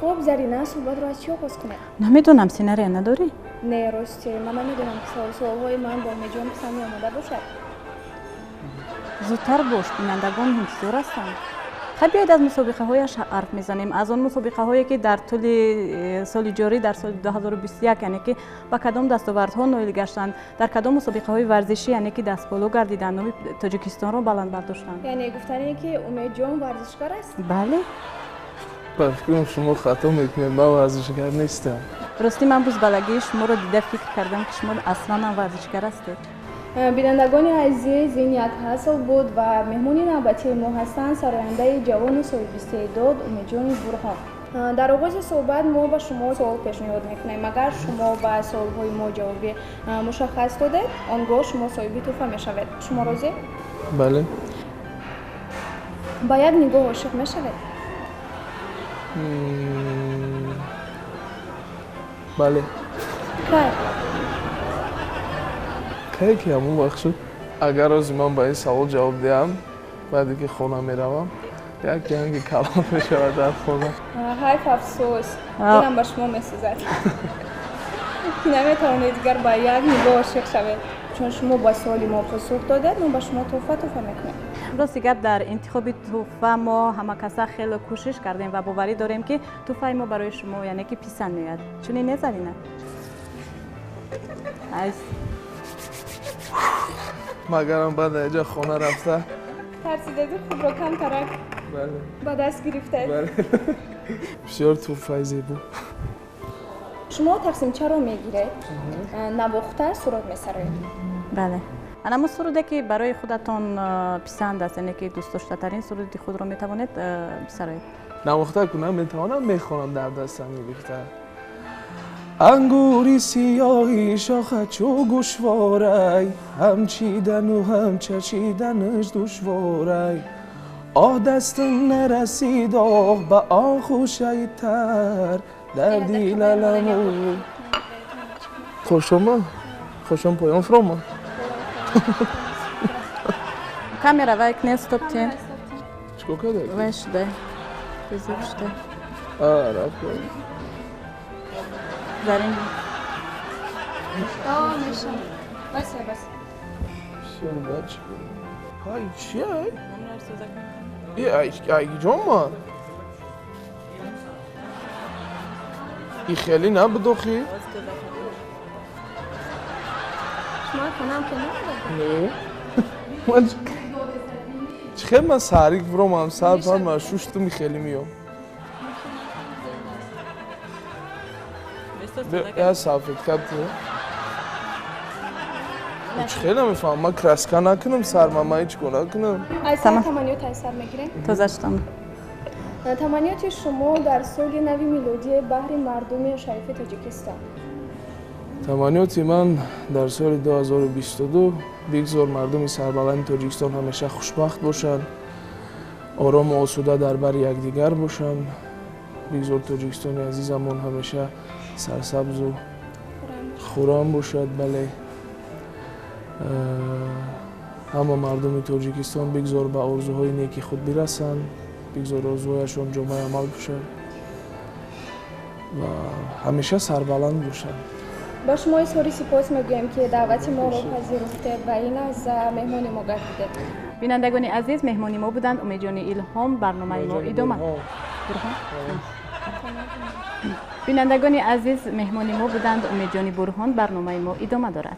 خب زرینه صحبت رو از چی آغاز کنه؟ نمیدونم سینری نداری؟ نه راستی من نمیدونم که سوالهای من با میجون پسندی آماده باشد. زودتر باش، بینندگان منتظر هستند. خب بیایید از مسابقه هایش حرف میزنیم. از آن مسابقه هایی که در طول سال جاری در سال 2021 یعنی که با کدام دستاوردها نایل گشتند، در کدام مسابقه های ورزشی یعنی که دست بالا گردیدند، نام تاجیکستان را بلند برداشتند. یعنی گفتن که امید جان ورزشکار است؟ بله. با فکرم شما خطا میکنید، من ورزشکار نیستم. راستی من روز بلگی شما را دیده فکر کردم که شما اصلا هم ورزشکار هستید. بینندگان عزیز این یک حاصل بود و مهمونی نوبتی ما هستند سراینده جوان سال 22 امیدجان برهان. در آغاز صحبت ما با شما سوال پیشنهاد میکنیم. اگر شما با سوالهای ما جوابی مشخص دادید آنگاه شما صاحب تحفه میشوید. شما راضی؟ بله. با یک نگاه عاشق میشوید؟ بله. کی که همون وقت شد. اگر از من با این سوال جواب دهم بعدی که خونه میروم یک جنگ کلام میشود در خونه. حیف افسوس دلم با شما میسوزد که نمیتوانید دیگر با یک نگاه عاشق شوید، چون شما با سوالی ما پاسخ دادید. ما با شما تحفه میکنیم. راستی گپ در انتخاب تحفه ما همه کسا خیلی کوشش کردیم و باوری داریم که تحفه ما برای شما یعنی که پسند میاد. چون این نزدینه مگرم بعد اینجا خونه رفته ترسیده خود را کم ترک با دست گرفته. بله. بسیار توفه زیبا. شما تقسیم چه را میگیرید؟ نواخته سرود میسرید؟ بله. اما سروده که برای خودتان پسند است یعنی که دوست داشته ترین سرودی خود را میتوانید بسرید. نواخته کنم میتوانم میخوانم در دستم میریخته. انگوری سیاهی شاخه چو گوشواری هم چیدن و هم چشیدنش دشواری آه دستم نرسید آه به آغوشه تر در دیل علمو خوشم پایان فروما камера вайк не стоптен. Сколько дает? Вайш да. Безупште. Рабко. Зарин. Миша. Бас. Все, удачи. Ай, чай. ای جمعه ای خیلی نبدوخی؟ شما کنم که نبود؟ نه خیلی من سریک برام هم سر پر من شوشتم خیلی میام یا سافت کبته خیلی نمیفهم من کرسکا نکنم سر من هیچ گناه کنم از تمانیات اثر میگیرین؟ توزشتم تمانیات شما در سال نوی میلادی بحر مردم شریف تاجیکستان. تمانیات من در سال 2022 بگذار مردم سربلند تاجیکستان همیشه خوشبخت باشند، آرام و آسوده در بر یکدیگر باشند. بگذار تاجیکستان عزیزمون همیشه سرسبز و خرم باشد. بله همه مردم تاجیکستان بگذار به آرزوهای نیکی خود برسند، بگذار آرزوهایشان جامعه عمل باشد و همیشه سربلند باشد. با شما اظهار سپاس میگویم که دعوت ما را پذیرفتید و این از مهمان ما گردیدید. بینندگان عزیز مهمانی ما بودند امیدجان الهام. برنامه ما ادامه. بینندگان عزیز مهمانی ما بودند امیدجان برهان. برنامه ما ادامه دارد.